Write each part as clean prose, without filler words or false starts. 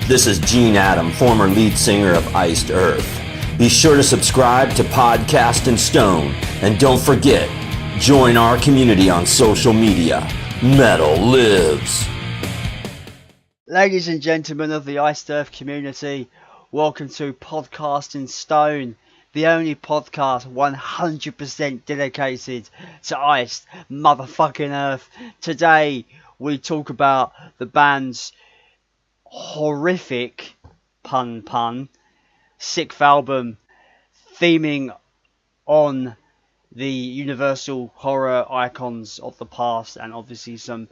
This is Gene Adam, former lead singer of Iced Earth. Be sure to subscribe to Podcast and Stone, and don't forget, join our community on social media. Metal lives. Ladies and gentlemen of the Iced Earth community, welcome to Podcast and Stone, the only podcast 100% dedicated to Iced motherfucking Earth. Today, we talk about the band's horrific, pun, sixth album, theming on the universal horror icons of the past, and obviously some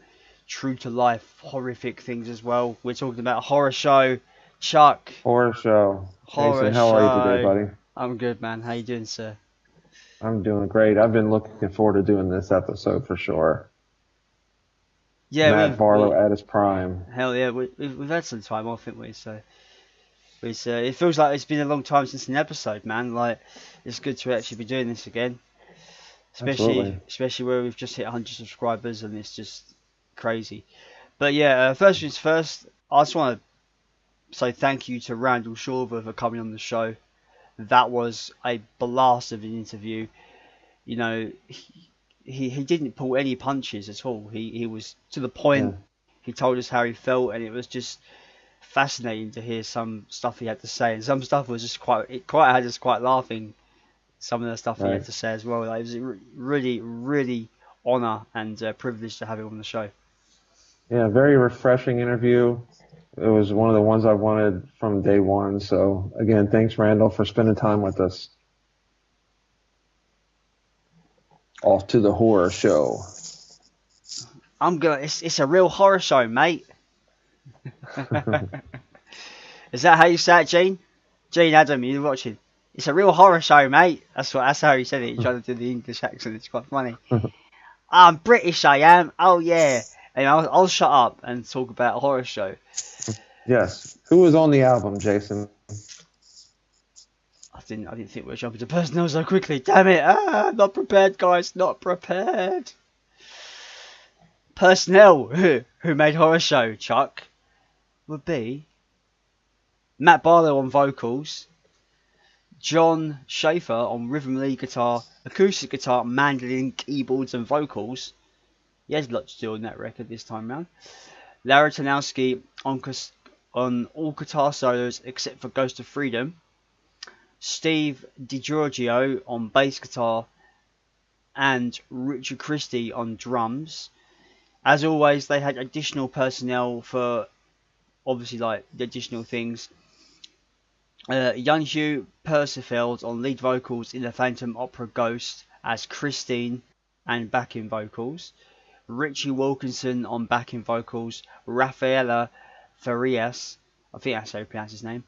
true to life horrific things as well. We're talking about Horror Show. Chuck. Horror Show. Horror Jason, how Show. are you today, buddy? I'm good, man. How you doing, sir? I'm doing great. I've been looking forward to doing this episode for sure. Yeah, Matt Barlow at his prime. Hell yeah, we've had some time off, haven't we? So it feels like it's been a long time since an episode, man. Like, it's good to actually be doing this again, especially where we've just hit 100 subscribers and it's just crazy. But yeah, first things first, I just want to say thank you to Randall Shorver for coming on the show. That was a blast of an interview. You know, he didn't pull any punches at all. He was to the point. Yeah. He told us how he felt, and it was just fascinating to hear some stuff he had to say. And some stuff was just quite had us quite laughing. Some of the stuff he had to say as well. Like, it was a really honor and privilege to have him on the show. Yeah, very refreshing interview. It was one of the ones I wanted from day one. So again, thanks Randall for spending time with us. Off to the horror show. It's a real horror show, mate. Is that how you say it, Gene? Gene Adam, you're watching. It's a real horror show, mate. That's how he said it. He tried to do the English accent. It's quite funny. I'm British, I am. Oh yeah. And I'll shut up and talk about a horror show. Yes. Who was on the album, Jason? I didn't think we were jumping to personnel so quickly. Damn it! Not prepared, guys. Not prepared. Personnel who made Horror Show, Chuck, would be Matt Barlow on vocals, John Schaefer on rhythm lead guitar, acoustic guitar, mandolin, keyboards and vocals. He has a lot to do on that record this time round. Lara Tanowski on all guitar solos except for Ghost of Freedom. Steve DiGiorgio on bass guitar and Richard Christie on drums. As always, they had additional personnel for obviously like the additional things. Jan-Hugh Persifeld on lead vocals in the Phantom Opera Ghost as Christine and backing vocals. Richie Wilkinson on backing vocals. Rafaela Farias, I think that's how you pronounce his name,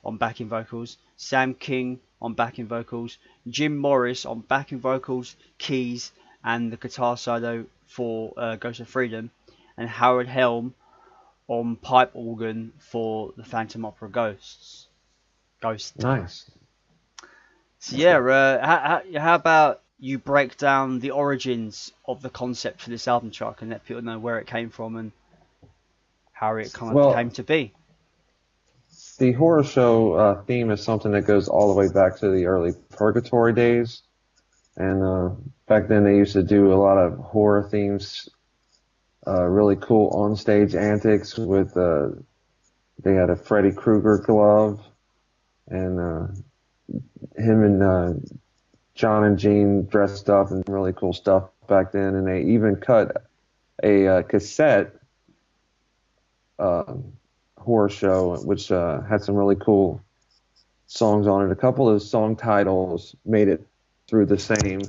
on backing vocals. Sam King on backing vocals. Jim Morris on backing vocals, keys, and the guitar solo for Ghost of Freedom. And Howard Helm on pipe organ for the Phantom Opera Ghost. Nice. So yeah, how about you break down the origins of the concept for this album, Chuck, and let people know where it came from and how it kind of came to be. The Horror Show theme is something that goes all the way back to the early Purgatory days. And back then they used to do a lot of horror themes, really cool on-stage antics with, they had a Freddy Krueger glove, and him and John and Gene dressed up in really cool stuff back then. And they even cut a cassette horror show, which had some really cool songs on it. A couple of the song titles made it through the same,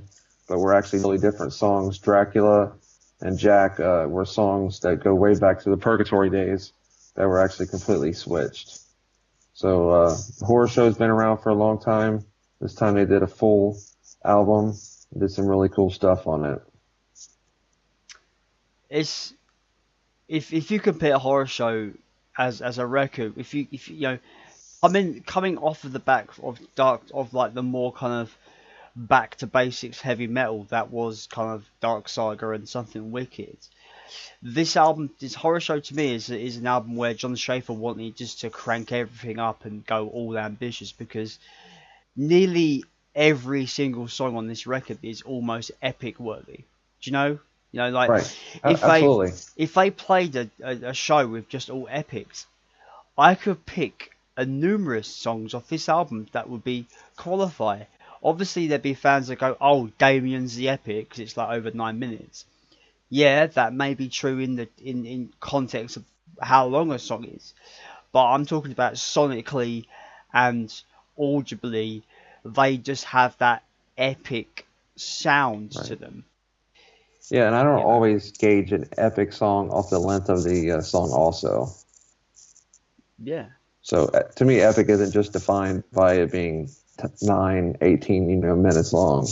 but were actually really different songs. Dracula and Jack were songs that go way back to the Purgatory days that were actually completely switched. So the Horror Show's been around for a long time. This time they did a full album, did some really cool stuff on it. It's if you compare Horror Show as a record, if you know, I mean, coming off of the back of like the more kind of back to basics heavy metal that was kind of Dark Saga and Something Wicked, this album, this Horror Show to me is an album where John Schaefer wanted just to crank everything up and go all ambitious, because nearly every single song on this record is almost epic worthy. Do you know? You know, like Right. if Absolutely. they played a show with just all epics, I could pick a numerous songs off this album that would be qualify. Obviously, there'd be fans that go, "Oh, Damien's the epic," because it's like over 9 minutes. Yeah, that may be true in context of how long a song is, but I'm talking about sonically and audibly. They just have that epic sound to Right. them. Yeah, and I don't You know. always gauge an epic song off the length of the song also. Yeah. So to me, epic isn't just defined by it being 9, 18, minutes long.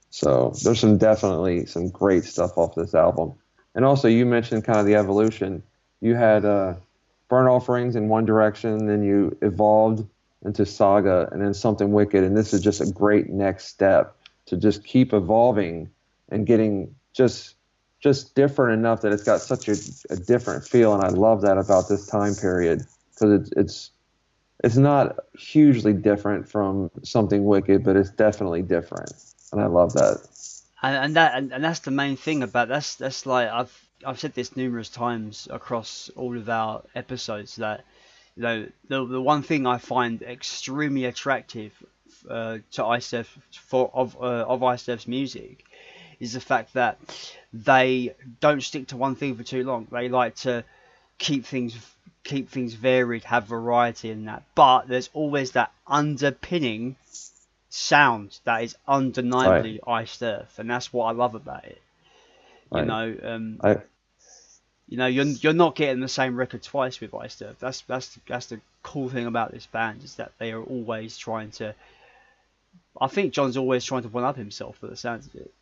So there's definitely some great stuff off this album. And also, you mentioned kind of the evolution. You had Burnt Offerings in one direction, then you evolved into Saga, and then Something Wicked. And this is just a great next step to just keep evolving and getting just different enough that it's got such a different feel. And I love that about this time period, because it's not hugely different from Something Wicked, but it's definitely different, and I love that. And that's the main thing about that's like I've said this numerous times across all of our episodes, that the one thing I find extremely attractive to Icef of Icef's music is the fact that they don't stick to one thing for too long. They like to keep things varied, have variety in that, but there's always that underpinning sound that is Right, undeniably Iced Earth, and that's what I love about it. You right. know, I you're not getting the same record twice with Iced Earth. That's the cool thing about this band, is that they are always trying to. I think John's always trying to one up himself, for the sounds of it.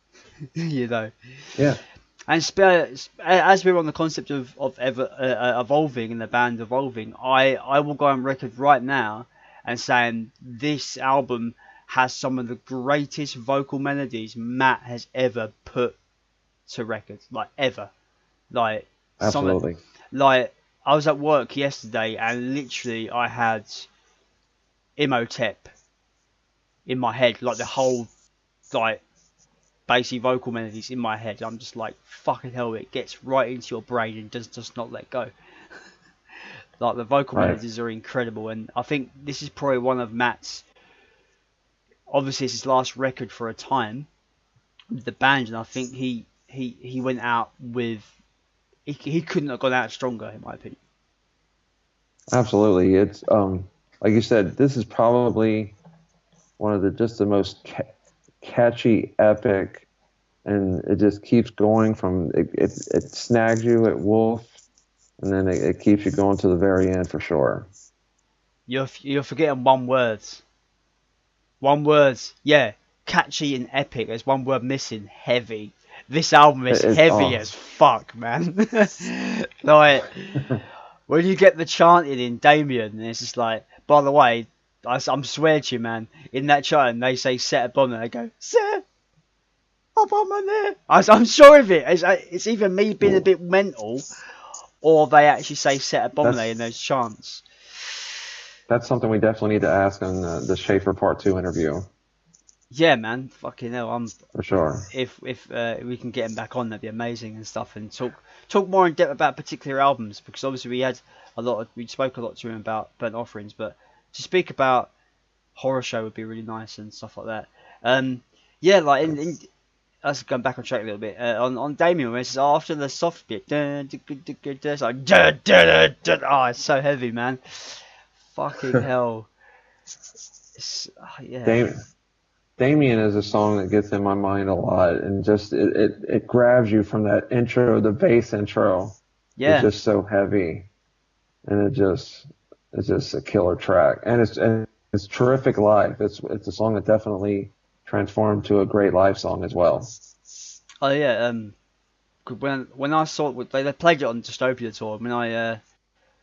You know. yeah, And as we're on the concept of evolving and the band evolving, I will go on record right now and saying this album has some of the greatest vocal melodies Matt has ever put to record, like ever. Like some, absolutely. like I was at work yesterday and literally I had Im-Ho-Tep in my head, like the whole like bassy vocal melodies in my head. I'm just like, fucking hell, it gets right into your brain and does not let go. Like the vocal Right. melodies are incredible, and I think this is probably one of Matt's. Obviously, it's his last record for a time with the band, and I think he went out with. He couldn't have gone out stronger, in my opinion. Absolutely. It's like you said, this is probably one of the most catchy, epic, and it just keeps going from it snags you at Wolf, and then it keeps you going to the very end for sure. You're forgetting one word. One word, yeah, catchy and epic. There's one word missing: heavy. This album is heavy Oh, as fuck, man. Like when you get the chanting in Damien, it's just like. By the way, I'm swear to you, man. In that chant, they say "set a bomb," and they go "set a bomb on there." I'm sure of it. It's either me being a bit mental, or they actually say "set a bomb" that's in those chants. that's something we definitely need to ask on the Schaefer Part 2 interview Yeah, man. Fucking hell. for sure. If we can get him back on, that'd be amazing and stuff, and talk more in depth about particular albums, because obviously we spoke a lot to him about Burnt Offerings, but to speak about Horror Show would be really nice and stuff like that. Yeah, like let's go back on track a little bit. On Damien, where it's after the soft bit, it's like oh, it's so heavy, man. Fucking hell. Yeah. Damien is a song that gets in my mind a lot, and just it grabs you from that intro, the bass intro. It's Yeah. just so heavy, and it's just a killer track, and it's terrific live. It's a song that definitely transformed to a great live song as well. Oh yeah. When I saw they played it on Dystopia tour. When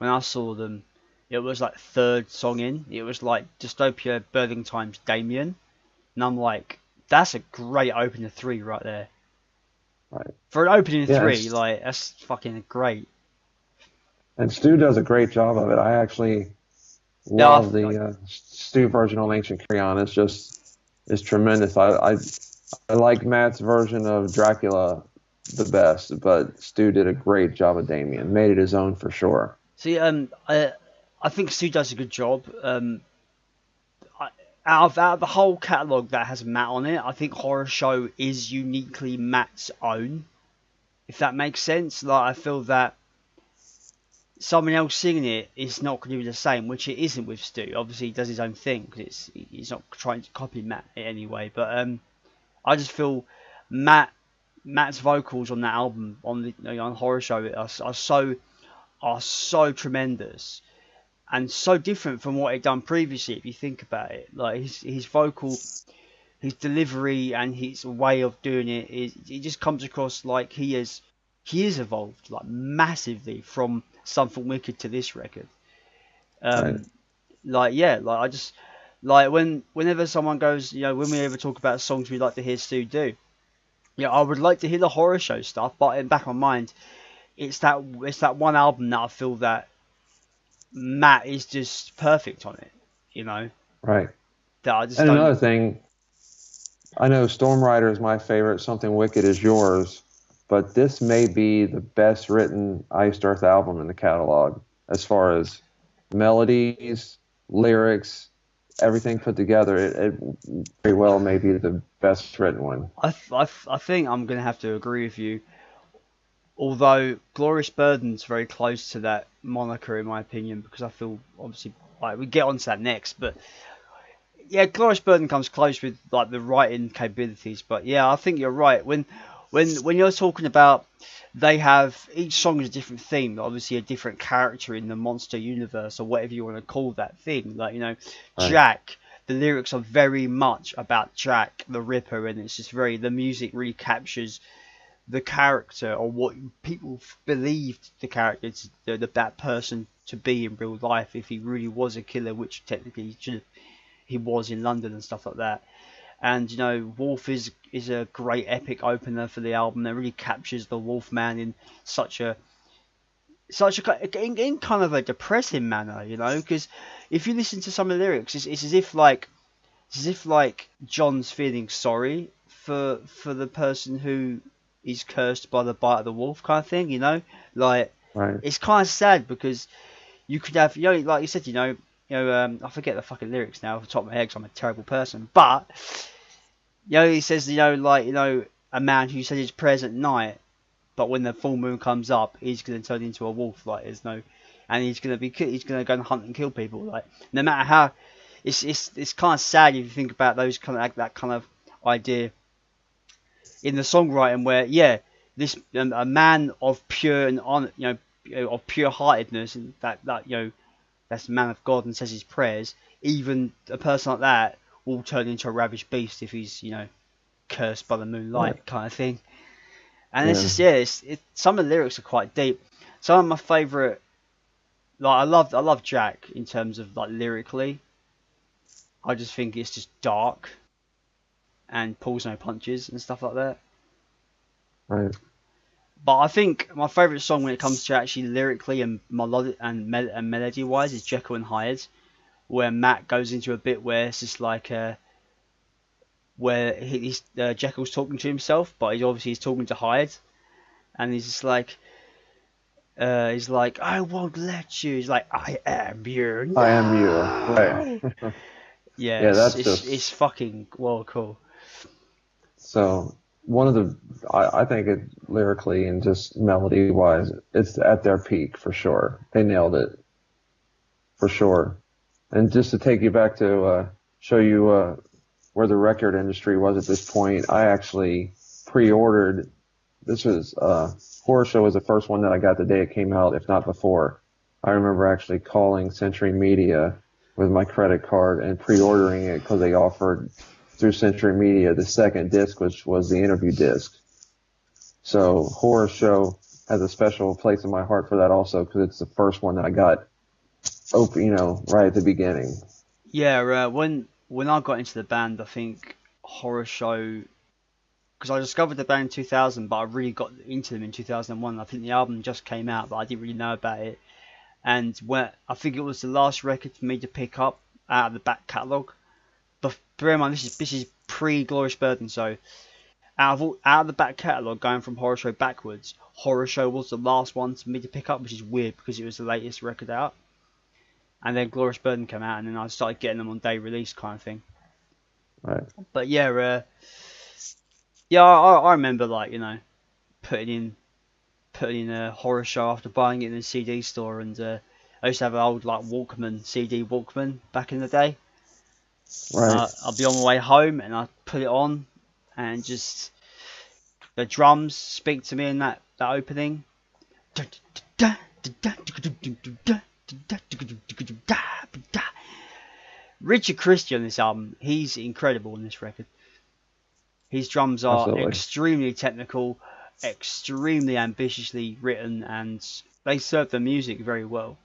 I saw them, it was like third song in. It was like Dystopia, Birthing Times, Damien. And I'm like, that's a great opener 3 right there. Right. For an opening Yeah, 3, like, that's fucking great. and Stu does a great job of it. I actually Yeah, love the Stu version on Ancient Creon. It's tremendous. I like Matt's version of Dracula the best, but Stu did a great job of Damien. Made it his own for sure. see, I think Stu does a good job. Out of the whole catalogue that has Matt on it, I think Horror Show is uniquely Matt's own. If that makes sense. Like, I feel that someone else singing it is not going to be the same, which it isn't with Stu. Obviously, he does his own thing because he's not trying to copy Matt in any way. But I just feel Matt's vocals on that album on Horror Show are so tremendous and so different from what he'd done previously. If you think about it, like his vocal, his delivery, and his way of doing it just comes across like he is evolved like massively from Something Wicked to this record. Right. Like yeah, like I just like whenever someone goes, when we ever talk about songs we'd like to hear Stu do, I would like to hear the Horror Show stuff, but in the back of my mind, it's that one album that I feel that Matt is just perfect on it, Right. that I just And don't. another thing, I know Storm Rider is my favorite. Something Wicked is yours, but this may be the best written Iced Earth album in the catalog as far as melodies, lyrics, everything put together. It very well may be the best written one. I think I'm gonna have to agree with you. Although Glorious Burden's very close to that moniker in my opinion, because I feel obviously like we get onto that next, but yeah, Glorious Burden comes close with like the writing capabilities. But yeah, I think you're right. When you're talking about they have each song is a different theme, obviously a different character in the monster universe or whatever you want to call that thing. Like Right. Jack. The lyrics are very much about Jack the Ripper, and it's just the music really captures the character or what people believed the character, that person to be in real life if he really was a killer, which technically he was in London and stuff like that. And Wolf is a great epic opener for the album that really captures the Wolfman in such a in kind of a depressing manner, because if you listen to some of the lyrics, it's as if like John's feeling sorry for the person who is cursed by the bite of the wolf kind of thing, like Right. it's kind of sad because you could have, like you said, I forget the fucking lyrics now off the top of my head because I'm a terrible person, but he says, a man who says his prayers at night, but when the full moon comes up, he's going to turn into a wolf, like and he's going to go and hunt and kill people, like no matter how, it's kind of sad if you think about those kind of that kind of idea in the songwriting where this a man of pure and of pure heartedness, and that's the man of God and says his prayers, even a person like that will turn into a ravaged beast if he's cursed by the moonlight, kind of thing. And it's just some of the lyrics are quite deep. Some of my favourite, like I love Jack in terms of like lyrically. I just think it's just dark and pulls no punches and stuff like that. Right. But I think my favourite song when it comes to actually lyrically and melody wise is Jekyll and Hyde, where Matt goes into a bit where it's just like where Jekyll's talking to himself, but he's talking to Hyde, and he's just like I won't let you. He's like, I am you. No! I am you. Right. Yeah, that's it's fucking well cool. So one of the, I think it lyrically and just melody wise, it's at their peak for sure. They nailed it for sure. And just to take you back to show you where the record industry was at this point, I actually pre-ordered. This was Horror Show was the first one that I got the day it came out, if not before. I remember actually calling Century Media with my credit card and pre-ordering it because they offered through Century Media the second disc, which was the interview disc. So Horror Show has a special place in my heart for that also, because it's the first one that I got right at the beginning. Yeah, when I got into the band, I think Horror Show because I discovered the band in 2000, but I really got into them in 2001. I think the album just came out, but I didn't really know about it. And I think it was the last record for me to pick up out of the back catalogue. But bear in mind, this is pre-Glorious Burden, so out of the back catalogue, going from Horror Show backwards, Horror Show was the last one for me to pick up, which is weird because it was the latest record out. And then Glorious Burden came out, and then I started getting them on day release kind of thing. Right. But yeah, I remember, like, you know, putting in a Horror Show after buying it in a CD store, and I used to have an old like CD Walkman back in the day. Right. I'll be on my way home and I put it on, and just the drums speak to me in that opening. Richard Christie on this album, he's incredible on this record. His drums are Absolutely. extremely technical, extremely ambitiously written, and they serve the music very well.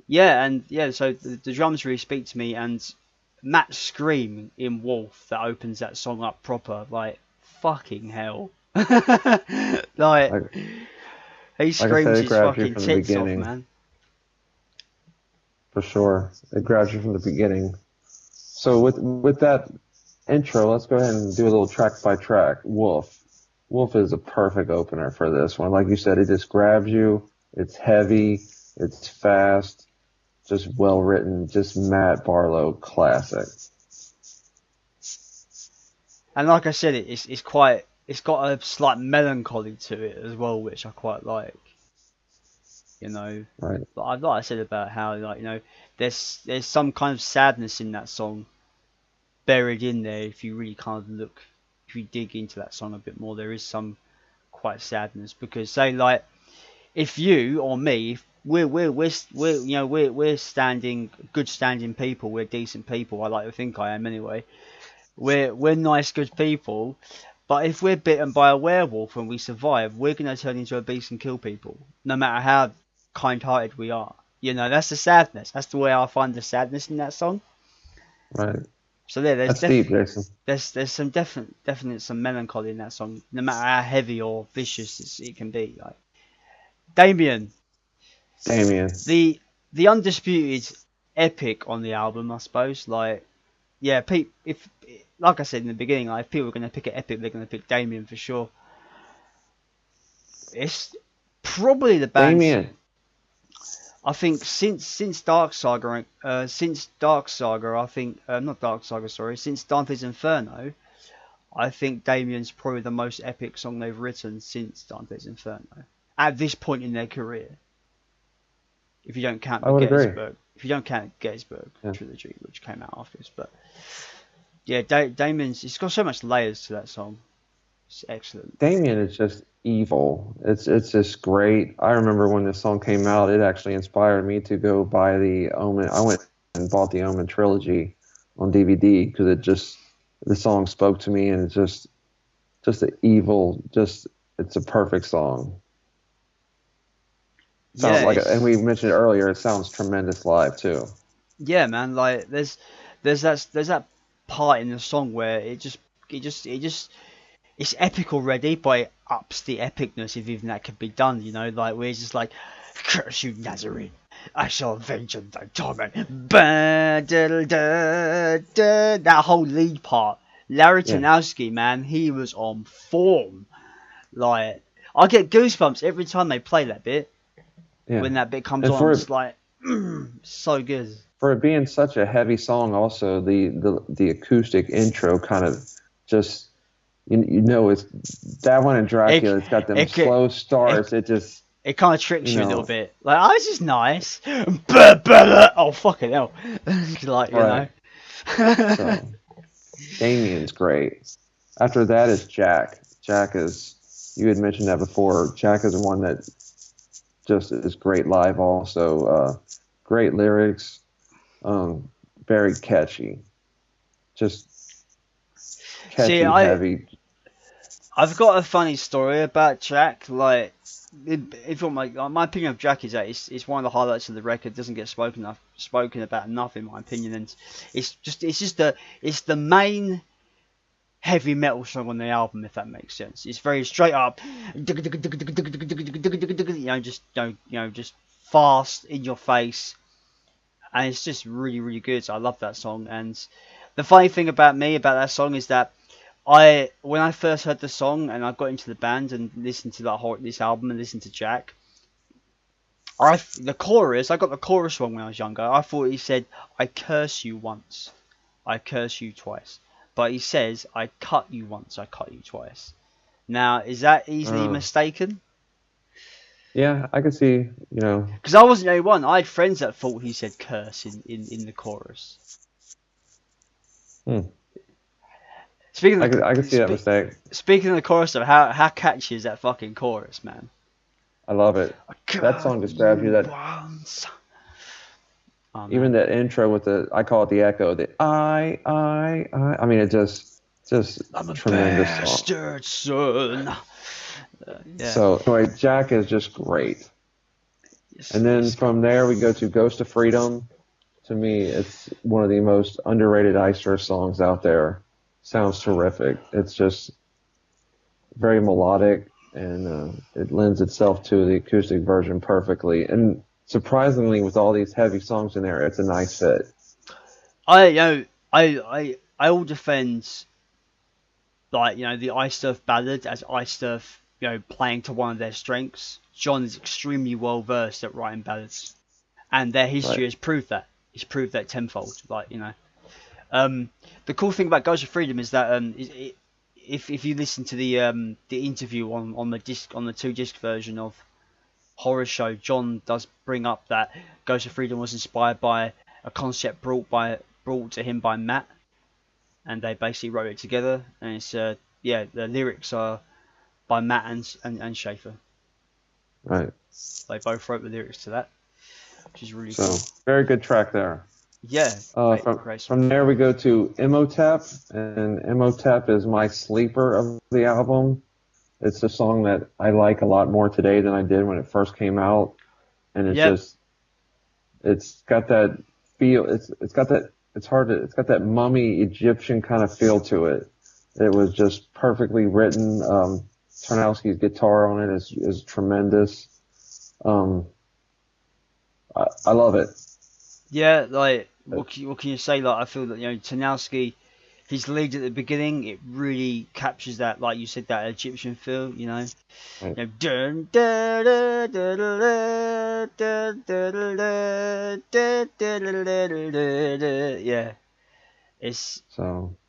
So the drums really speak to me, and Matt's scream in Wolf that opens that song up proper, like, fucking hell. Like, he screams his fucking tits off, man. For sure. It grabs you from the beginning. So with that intro, let's go ahead and do a little track by track. Wolf. Wolf is a perfect opener for this one. Like you said, it just grabs you. It's heavy. It's fast. Just well written. Just Matt Barlow classic. And like I said, it's got a slight melancholy to it as well, which I quite like. You know, right. Like I said about how, like, you know, there's some kind of sadness in that song buried in there. If you really kind of look, if you dig into that song a bit more, there is some quite sadness, because say, like, if you or me, if we're standing people, we're decent people. I like to think I am anyway. We're nice, good people. But if we're bitten by a werewolf and we survive, we're gonna turn into a beast and kill people, no matter how kind-hearted we are. You know, that's the sadness. That's the way I find the sadness in that song. Right. So yeah, that's deep, Jason. There's some definite some melancholy in that song, no matter how heavy or vicious it can be. Like Damien. The undisputed epic on the album, I suppose. Like, yeah, if like I said in the beginning, like, if people are going to pick an epic, they're going to pick Damien for sure. It's probably the band. Damien. I think since Dark Saga, since Dante's Inferno, I think Damien's probably the most epic song they've written since Dante's Inferno at this point in their career. If you don't count the Gettysburg trilogy, which came out after this, but yeah, Damien's, it's got so much layers to that song. It's excellent. Damien is just evil. It's just great. I remember when this song came out, it actually inspired me to go buy the Omen. I went and bought the Omen trilogy on DVD because the song spoke to me, and it's just the evil. It's a perfect song. Sounds and we mentioned earlier, it sounds tremendous live too. Yeah, man. Like there's that part in the song where it's epic already, but it ups the epicness, if even that could be done. You know, like where it's just like, curse you, Nazarene, I shall avenge thy torment. That whole lead part, Larry Tanowski, man, he was on form. Like, I get goosebumps every time they play that bit. Yeah. When that bit comes on, it's like, so good. For it being such a heavy song, also the acoustic intro kind of just, you know, it's that one in Dracula. It's got them slow starts. It kind of tricks you a little bit. Like, oh, this is nice. Oh, fucking hell! Like, you know. So, Damien's great. After that is Jack. Jack is, you had mentioned that before. Jack is the one that just is great live also. Great lyrics, very catchy, just catchy, heavy. I've got a funny story about Jack. Like, if you want my opinion of Jack is that it's one of the highlights of the record. It doesn't get spoken about enough, in my opinion, and it's the main heavy metal song on the album, if that makes sense. It's very straight up, just fast in your face, and it's just really, really good. So I love that song. And the funny thing about that song is that when I first heard the song and I got into the band and listened to this album and listened to Jack, I got the chorus wrong when I was younger. I thought he said, "I curse you once, I curse you twice," but he says, "I cut you once, I cut you twice." Now, is that easily mistaken? Yeah, I could see, Because I wasn't the only one. I had friends that thought he said curse in the chorus. Speaking of I could see that mistake. Speaking of the chorus, though, how catchy is that fucking chorus, man? I love it. That song just grabs you. That even that intro with I call it the echo. I mean, it just I'm a tremendous bastard, son. Yeah. So anyway, Jack is just great. Yes, and then from there we go to Ghost of Freedom. To me, it's one of the most underrated Iced Earth songs out there. Sounds terrific. It's just very melodic, and it lends itself to the acoustic version perfectly. And surprisingly, with all these heavy songs in there, it's a nice fit. I will defend, the Iced Earth ballad as Iced Earth, playing to one of their strengths. John is extremely well versed at writing ballads, and their history has proved that. It's proved that tenfold. The cool thing about Ghost of Freedom is that if you listen to the interview on the 2-disc version of Horror Show, John does bring up that Ghost of Freedom was inspired by a concept brought to him by Matt, and they basically wrote it together. And it's the lyrics are by Matt and Schaefer. Right. They both wrote the lyrics to that, which is really cool. Very good track there. Yeah. From there we go to Im-Ho-Tep, and Im-Ho-Tep is my sleeper of the album. It's a song that I like a lot more today than I did when it first came out, and it's got that feel. It's got that mummy Egyptian kind of feel to it. It was just perfectly written. Tarnowski's guitar on it is tremendous. I love it. Yeah, what can you say? I feel that Tarnowski, his lead at the beginning, it really captures that, like you said, that Egyptian feel. Right. Yeah,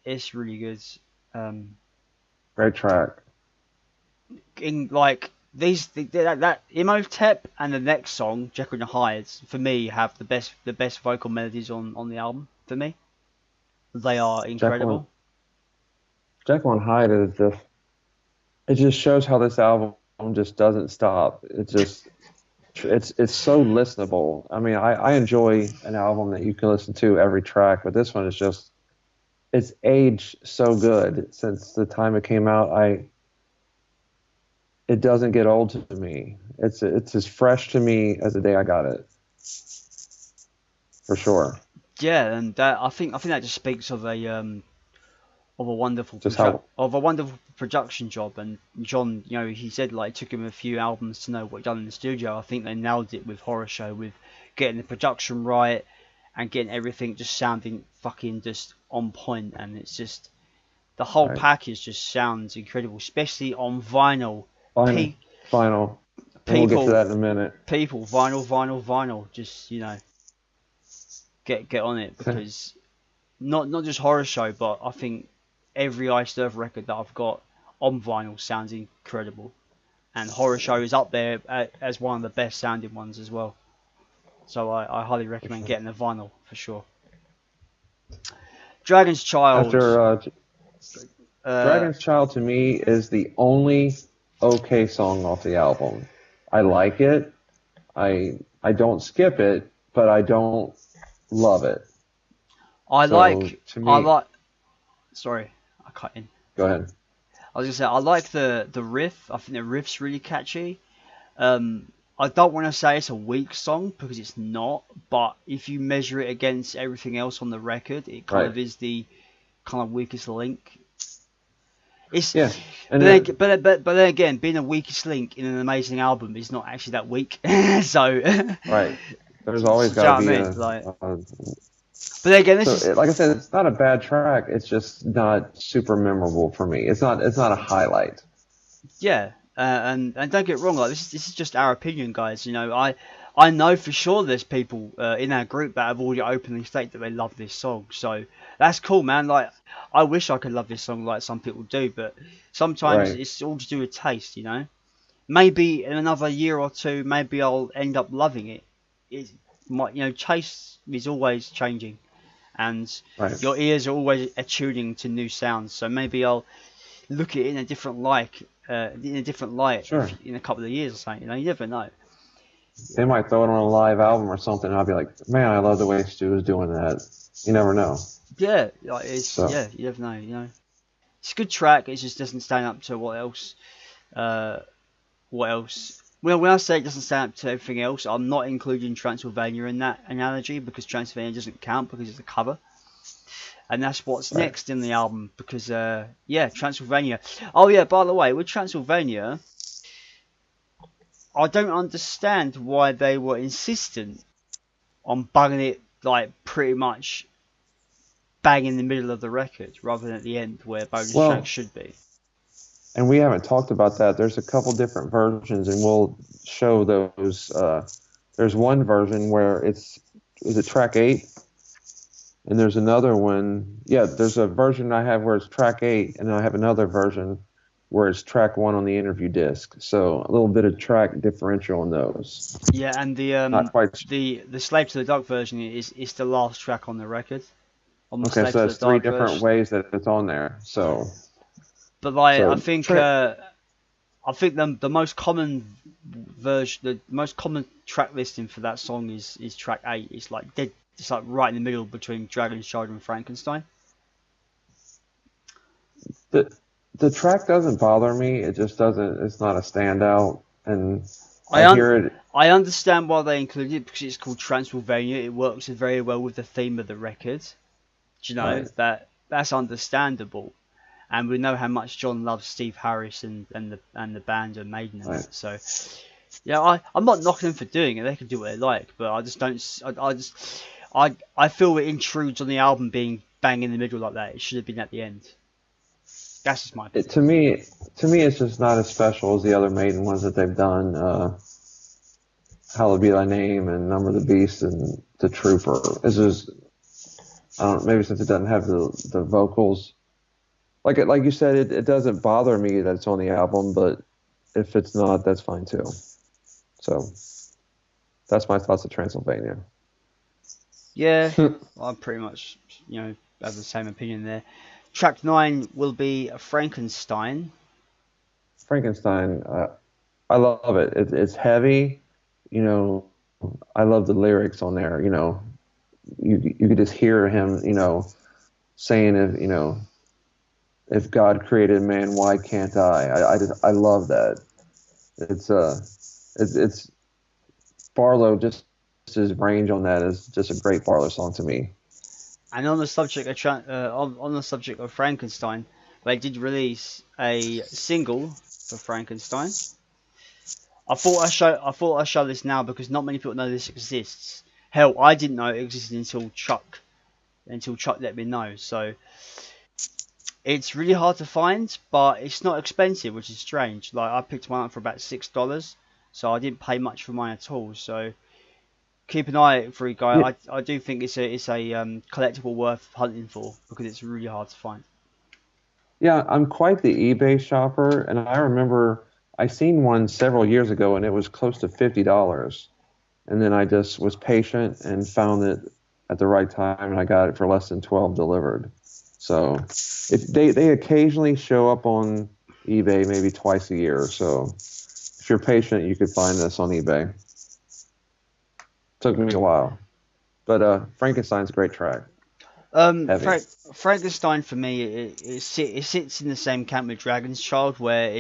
it's really good. Great track. In that Im-Ho-Tep and the next song, Jekyll and Hyde, for me have the best vocal melodies on the album. For me, they are incredible. Jekyll and Hyde it just shows how this album just doesn't stop. It's so listenable. I mean, I enjoy an album that you can listen to every track, but this one is just, it's aged so good since the time it came out. It doesn't get old to me. It's as fresh to me as the day I got it, for sure. Yeah, and I think that just speaks of a wonderful production job. And John, he said it took him a few albums to know what he'd done in the studio. I think they nailed it with Horror Show, with getting the production right and getting everything just sounding fucking just on point. And it's just, the whole package just sounds incredible, especially on vinyl. Vinyl. We'll get to that in a minute. People, vinyl. Just get on it, because not just Horror Show, but I think every Iced Earth record that I've got on vinyl sounds incredible, and Horror Show is up there as one of the best sounding ones as well. So I highly recommend getting the vinyl for sure. Dragon's Child. Dragon's Child to me is the only okay song off the album. I like it. I don't skip it, but I don't love it. Sorry, I cut in. Go ahead. I was gonna say I like the riff. I think the riff's really catchy. I don't want to say it's a weak song, because it's not. But if you measure it against everything else on the record, it kind of is the kind of weakest link. It's Yeah, but and then again, being a weakest link in an amazing album is not actually that weak. So right. There's do you always know got what to I be mean? a, Like, a but then again, this so is like I said, it's not a bad track. It's just not super memorable for me. It's not a highlight. yeah, and don't get wrong, like this is just our opinion, guys. You know, I know for sure there's people in our group that have already openly stated that they love this song. So that's cool, man. Like, I wish I could love this song like some people do, but sometimes Right. it's all to do with taste, you know. Maybe in another year or two, maybe I'll end up loving it. It might, you know, taste is always changing, and Right. your ears are always attuning to new sounds. So maybe I'll look at it in a different light Sure. in a couple of years or something. You know, you never know. They might throw it on a live album or something, and I'll be like, man, I love the way Stu is doing that. You never know. Yeah, like it's So, yeah, you never know. You know, it's a good track. It just doesn't stand up to what else. Uh, what else? Well, when I say it doesn't stand up to everything else, I'm not including Transylvania in that analogy because Transylvania doesn't count because it's a cover. And that's what's right. next in the album because yeah, Transylvania. Oh yeah, by the way, with Transylvania, I don't understand why they were insistent on bugging it like pretty much bang in the middle of the record rather than at the end where bonus tracks Well, should be. and we haven't talked about that. There's a couple different versions, and we'll show those. There's one version where is it track 8? And there's another one. Yeah, there's a version I have where it's track 8, and then I have another version where it's track 1 on the interview disc. So a little bit of track differential in those. Yeah, and Not quite. the Slave to the Dark version is the last track on the record on the Okay, Slave so to the that's 3 Dark different version. ways that it's on there. But like So I think the most common version, the most common track listing for that song is track 8. It's like dead. It's like right in the middle between Dragon's Child and Frankenstein. the the track doesn't bother me. It just doesn't. It's not a standout, and I I un- hear it. I understand why they included it because it's called Transylvania. It works very well with the theme of the record. Do you know Right. that's understandable, and we know how much John loves Steve Harris and the band and Maiden and Right. that. So yeah, I'm not knocking them for doing it. They can do what they like, but I just don't. I feel it intrudes on the album being bang in the middle like that. It should have been at the end. That's just my opinion. To me, it's just not as special as the other Maiden ones that they've done. Hallowed Be Thy Name and Number of the Beast and The Trooper. This is, I don't know, maybe since it doesn't have the vocals. Like you said, it doesn't bother me that it's on the album, but if it's not, that's fine too. So that's my thoughts of Transylvania. Yeah, I'm pretty much have the same opinion there. Track 9 will be Frankenstein. Frankenstein, I love it. It's heavy, you know. I love the lyrics on there. You could just hear him, saying if God created man, why can't I? I love that. It's Barlow, just his range on that is just a great Barlow song to me. And on the subject of on the subject of Frankenstein, they did release a single for Frankenstein. I thought I'd show this now because not many people know this exists. Hell, I didn't know it existed until Chuck let me know. So it's really hard to find, but it's not expensive, which is strange. Like, I picked one up for about $6, so I didn't pay much for mine at all. So keep an eye out for it, guy. Yeah, I do think it's a collectible worth hunting for because it's really hard to find. yeah, I'm quite the eBay shopper, and I remember I seen one several years ago, and it was close to $50. And then I just was patient and found it at the right time, and I got it for less than 12 delivered. So if they occasionally show up on eBay maybe twice a year. So if you're patient, you could find this on eBay. Took me a while, but Frankenstein's a great track. Heavy. Frankenstein for me, it sits in the same camp with Dragon's Child, where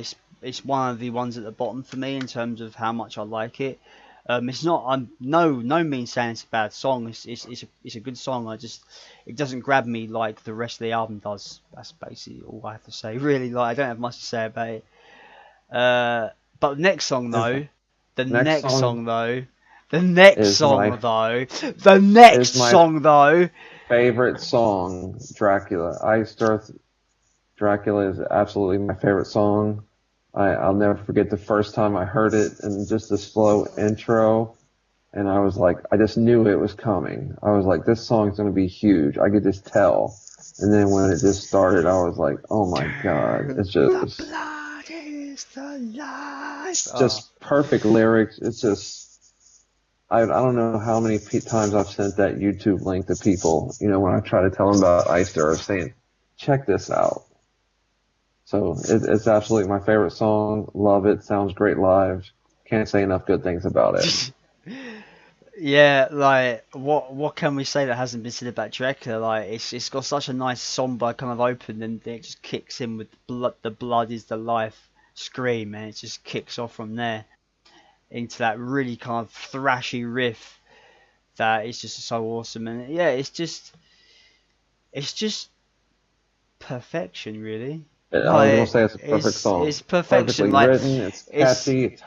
it's one of the ones at the bottom for me in terms of how much I like it. It's not. I'm no means saying it's a bad song. It's a good song. It doesn't grab me like the rest of the album does. That's basically all I have to say. Really, like I don't have much to say about it. But the next song though, the Next next song song though, the next is song my though, the next is my song though. favorite song, Dracula. Iced Earth Dracula is absolutely my favorite song. I'll never forget the first time I heard it and just the slow intro. And I was like, I just knew it was coming. I was like, this song's going to be huge. I could just tell. And then when it just started, I was like, oh my God. It's The just, blood is the life. it's just perfect lyrics. It's just, I don't know how many times I've sent that YouTube link to people, when I try to tell them about Iced Earth, saying, check this out. So it's absolutely my favorite song. Love it. Sounds great live. Can't say enough good things about it. Yeah, like what can we say that hasn't been said about Dracula? Like it's got such a nice somber kind of open, and then it just kicks in with blood. The blood is the life scream, and it just kicks off from there into that really kind of thrashy riff that is just so awesome. And yeah, it's just perfection, really. I was gonna Like say it's a perfect song. it's perfection. Perfectly Like written. It's it's catchy. It's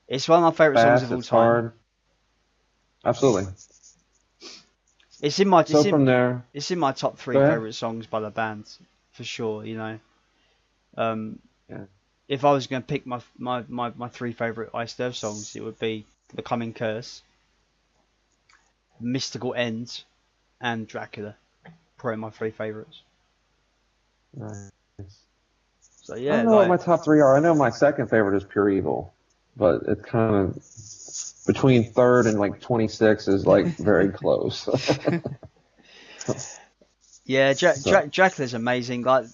it's one of my favorite songs fast. of all It's time. hard. Absolutely. It's in my So from there, it's in my top three go ahead. favorite songs by the band for sure. Um, Yeah. if I was going to pick my three favorite Iced Earth songs, it would be The Coming Curse, Mystical End, and Dracula. Probably my three favorites. Nice. So I yeah, don't know what my like top three are. I know my second favorite is Pure Evil, but it's kind of between third and like 26 is like very close. yeah, So Dracula's amazing. Like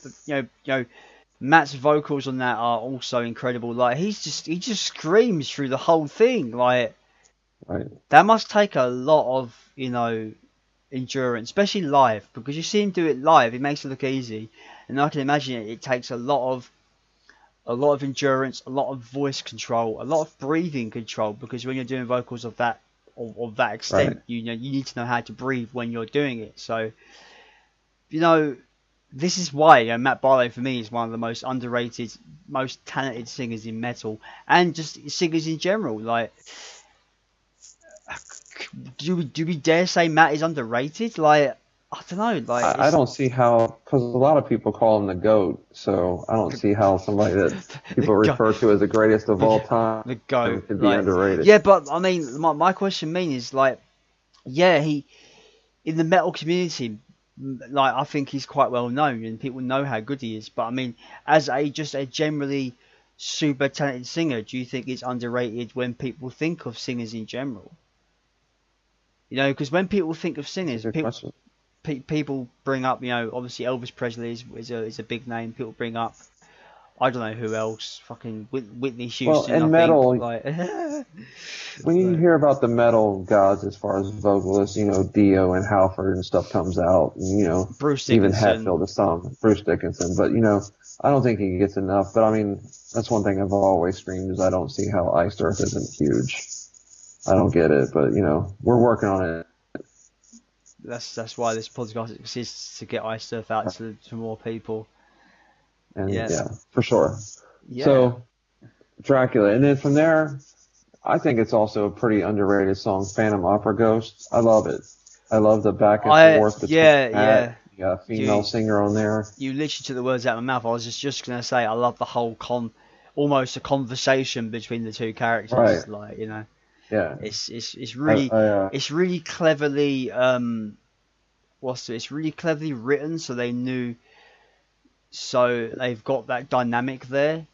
Matt's vocals on that are also incredible. Like he just screams through the whole thing. Like right, that must take a lot of endurance, especially live, because you see him do it live. It makes it look easy, and I can imagine it takes a lot of endurance, a lot of voice control, a lot of breathing control. Because when you're doing vocals of that right. extent, you need to know how to breathe when you're doing it. So this is why Matt Barlow for me is one of the most underrated, most talented singers in metal, and just singers in general. Like, do we dare say Matt is underrated? Like, I don't know. Like, I don't see how, because a lot of people call him the GOAT, so I don't see how somebody that the people go, refer to as the greatest of all time the goat. could be Like, underrated. yeah, but I mean, my question is like, yeah, he in the metal community, like I think he's quite well known and people know how good he is. But I mean, as just a generally super talented singer, do you think it's underrated when people think of singers in general? Because when people think of That's a singers, good question. people bring up, obviously Elvis Presley is a big name. People bring up, I don't know who else, fucking Whitney Well, Houston, I in think. metal, Like, when you like hear about the metal gods as far as vocalists, Dio and Halford and stuff comes out, and, Bruce even Dickinson. Hetfield to some, Bruce Dickinson, but, I don't think he gets enough. But I mean, that's one thing I've always screamed is I don't see how Iced Earth isn't huge. I don't get it, but, we're working on it. That's why this podcast exists, to get Ice Surf out to more people. And Yeah, yeah, for sure. yeah. So Dracula. And then from there, I think it's also a pretty underrated song, Phantom Opera Ghost. I love it. I love the back and forth between Yeah. the female You singer on there. you literally took the words out of my mouth. I was just gonna say I love the whole almost a conversation between the two Right. characters. Like Yeah. it's I, really I it's really cleverly it's really cleverly written, so they've got that dynamic there.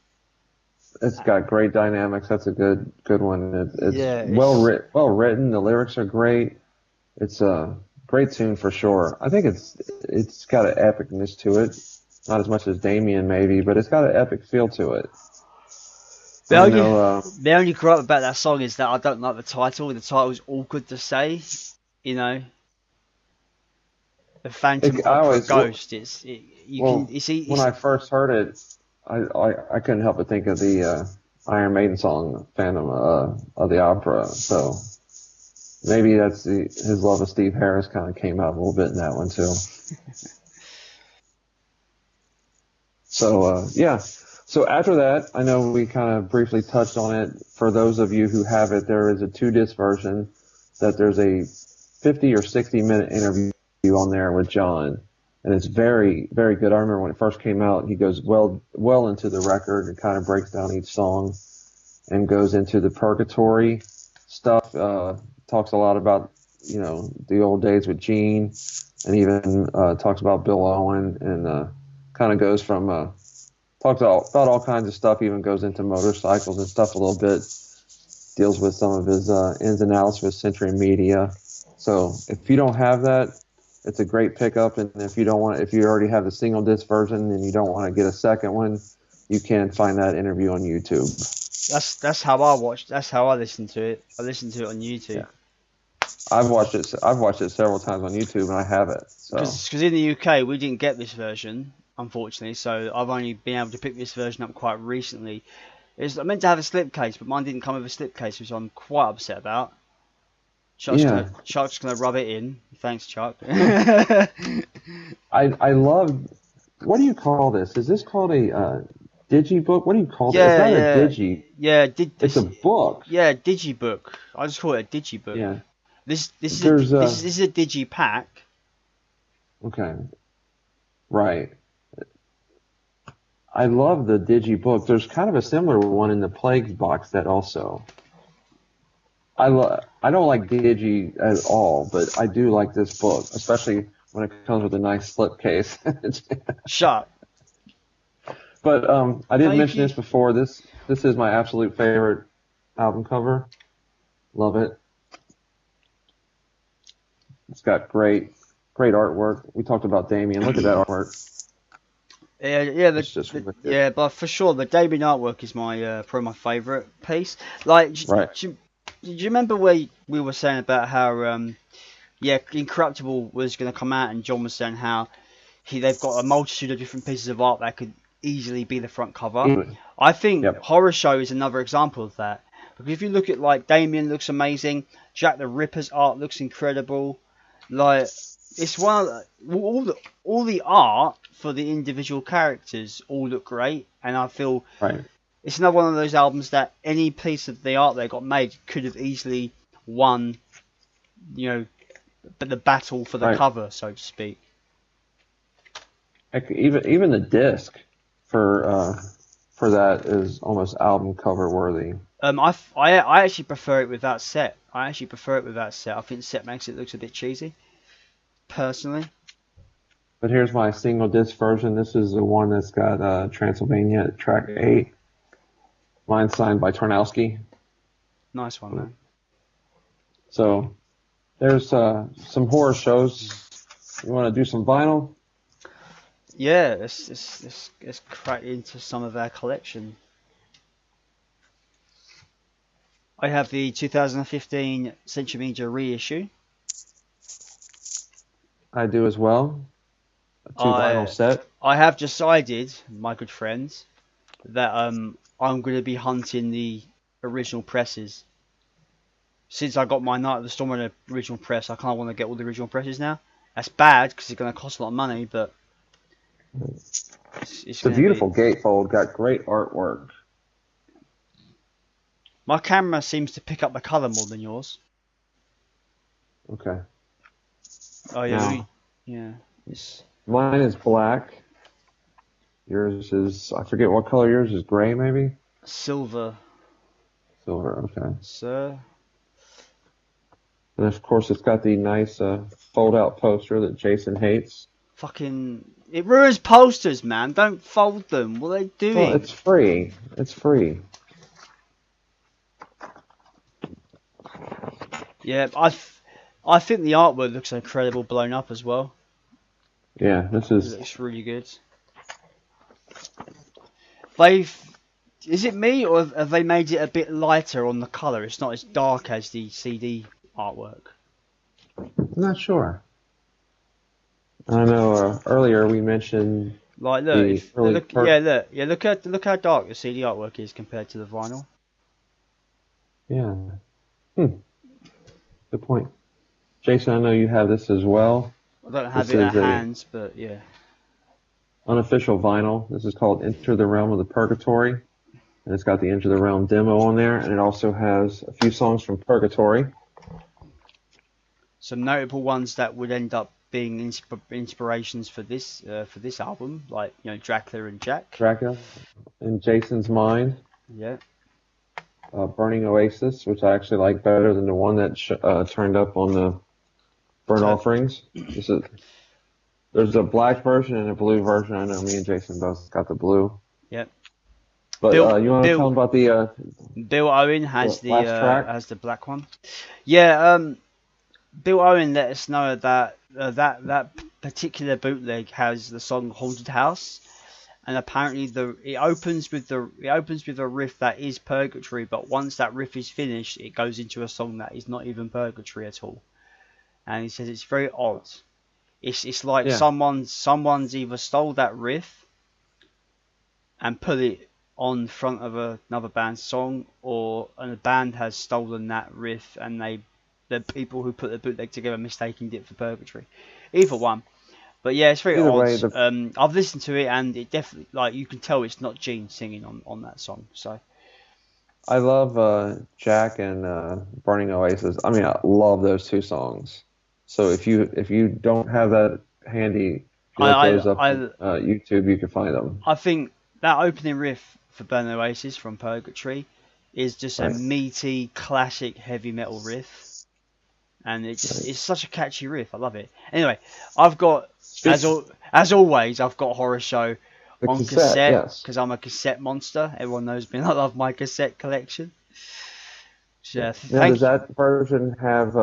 it's got great dynamics. That's a good one. It's Yeah, it's well written. The lyrics are great. It's a great tune for sure. I think it's got an epicness to it. Not as much as Damien maybe, but it's got an epic feel to it. the And only the only gripe about that song is that I don't like the title. The title's awkward to say, you know. The Phantom I Opera always Ghost. You can well when it's I first heard it, I couldn't help but think of the Iron Maiden song, Phantom of the Opera. So maybe that's his love of Steve Harris kind of came out a little bit in that one too. So yeah. So after that, I know we kind of briefly touched on it. For those of you who have it, there is a 2-disc version that there's a 50 or 60-minute interview on there with John, and it's very, very good. I remember when it first came out, he goes well into the record and kind of breaks down each song and goes into the Purgatory stuff. Talks a lot about the old days with Gene, and even talks about Bill Owen, and kind of goes from talks about all kinds of stuff, even goes into motorcycles and stuff a little bit, deals with some of his ins and outs with Century Media. So if you don't have that, it's a great pickup. And if you already have the single disc version and you don't want to get a second one, you can find that interview on YouTube. That's how I watched. That's how I listened to it. I listened to it on YouTube. Yeah. I've watched it several times on YouTube, and I have it. Because in the UK we didn't get this version, unfortunately. So I've only been able to pick this version up quite recently. I meant to have a slipcase, but mine didn't come with a slipcase, which I'm quite upset about. Chuck's gonna rub it in. Thanks, Chuck. I love. What do you call this? Is this called a digibook? What do you call it? Yeah, it's not a digi. Yeah, it's a book. Yeah, digibook. I just call it a digibook. Yeah. This is a digipack. Okay. Right. I love the digibook. There's kind of a similar one in the Plagues box that also. I don't like digi at all, but I do like this book, especially when it comes with a nice slipcase. Shut. But I didn't mention this before. This is my absolute favorite album cover. Love it. It's got great artwork. We talked about Damien. Look at that artwork. Yeah, but for sure the Damien artwork is my probably my favourite piece. Like, right. Do you remember where we were saying about how Incorruptible was going to come out, and John was saying how they've got a multitude of different pieces of art that could easily be the front cover. I think Horror Show is another example of that, because if you look at, like, Damien looks amazing, Jack the Ripper's art looks incredible. Like, it's all the art for the individual characters all look great, and I feel it's another one of those albums that any piece of the art they got made could have easily won, but the battle for the cover, so to speak. Heck, even the disc for that is almost album cover worthy. I actually prefer it with that set. I think the set makes it look a bit cheesy, personally. But here's my single disc version. This is the one that's got Transylvania at track 8. Mine's signed by Tarnowski. Nice one, man. So there's some horror shows. You want to do some vinyl? Yeah, let's crack into some of our collection. I have the 2015 Century Media reissue. I do as well. A 2-vinyl set. I have decided, my good friends, that I'm going to be hunting the original presses. Since I got my Night of the Storm on the original press, I kind of want to get all the original presses now. That's bad because it's going to cost a lot of money, but it's a beautiful gatefold. Got great artwork. My camera seems to pick up the colour more than yours. Okay. Oh yeah, now, mine is black. Yours is, I forget what color yours is. Gray, maybe. Silver. Okay. Sir. And of course, it's got the nice fold-out poster that Jason hates. Fucking, it ruins posters, man. Don't fold them. What are they doing? Well, it's free. Yeah, I think the artwork looks incredible blown up as well. Yeah, it looks really good. Is it me, or have they made it a bit lighter on the colour? It's not as dark as the CD artwork. I'm not sure. I know earlier we mentioned Like, look, The early look how dark the CD artwork is compared to the vinyl. Yeah. Good point. Jason, I know you have this as well. I don't have This it at is a hands, but yeah. unofficial vinyl. This is called Enter the Realm of the Purgatory. And it's got the Enter the Realm demo on there, and it also has a few songs from Purgatory. Some notable ones that would end up being inspirations for this album, like Dracula and Jack. Dracula in Jason's Mind. Yeah. Burning Oasis, which I actually like better than the one that turned up on the Burnt Offerings. There's a black version and a blue version. I know me and Jason both got the blue. Yep. But you want to tell them about the Bill Owen has the last track? has the black one. Yeah. Bill Owen let us know that that particular bootleg has the song "Haunted House," and apparently it opens with a riff that is Purgatory, but once that riff is finished, it goes into a song that is not even Purgatory at all. And he says it's very odd. It's like someone's either stole that riff and put it on front of another band's song, or a band has stolen that riff and the people who put the bootleg together mistaken it for Purgatory. Either one. But yeah, it's very odd. I've listened to it and it definitely, like, you can tell it's not Gene singing on that song. So I love Jack and Burning Oasis. I mean, I love those two songs. So if you don't have that handy, if you look those up on YouTube, you can find them. I think that opening riff for Burning Oasis from Purgatory is just a meaty, classic heavy metal riff. And it's such a catchy riff. I love it. Anyway, I've got, as always, I've got Horror Show on cassette because I'm a cassette monster. Everyone knows me. I love my cassette collection. So, does that version have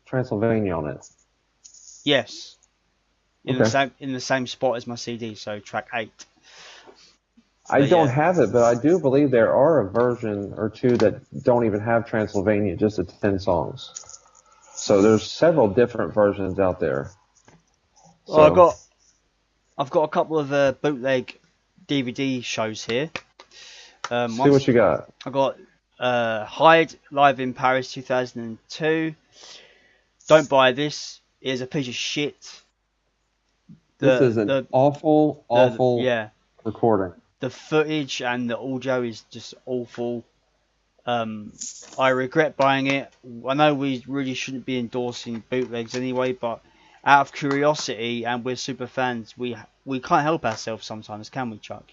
Transylvania on it? Yes. In the same spot as my CD, so track 8. I don't have it, but I do believe there are a version or two that don't even have Transylvania, just the 10 songs. So there's several different versions out there. Well, I've got a couple of bootleg DVD shows here. See what you got. I got Hyde live in Paris 2002. Don't buy this. It is a piece of shit. This is an awful recording. The footage and the audio is just awful. I regret buying it. I know we really shouldn't be endorsing bootlegs anyway, but out of curiosity, and we're super fans, we can't help ourselves sometimes, can we, Chuck?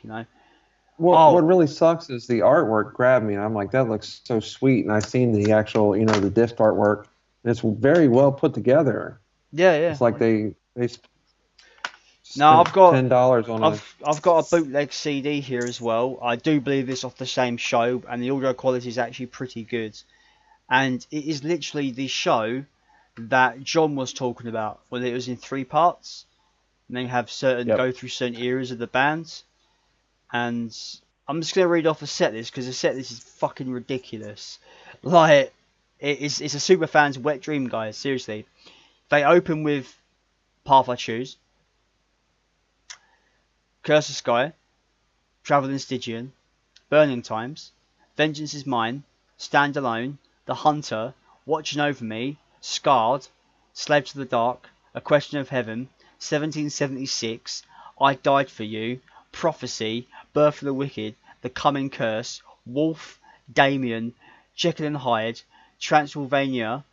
Well, what really sucks is the artwork grabbed me, and I'm like, that looks so sweet. And I've seen the actual, the disc artwork, and it's very well put together. Yeah. It's like they No, I've got $10 on I've got a bootleg CD here as well. I do believe it's off the same show, and the audio quality is actually pretty good. And it is literally the show that John was talking about, when it was in 3 parts. And they have go through certain eras of the bands. And I'm just gonna read off the set list because the set list is fucking ridiculous. Like, it's a super fan's wet dream, guys. Seriously, they open with Path I Choose, Curse of Sky, Traveling Stygian, Burning Times, Vengeance is Mine, Stand Alone, The Hunter, Watching Over Me, Scarred, Slave to the Dark, A Question of Heaven, 1776, I Died for You, Prophecy, Birth of the Wicked, The Coming Curse, Wolf, Damien, Jekyll and Hyde, Transylvania,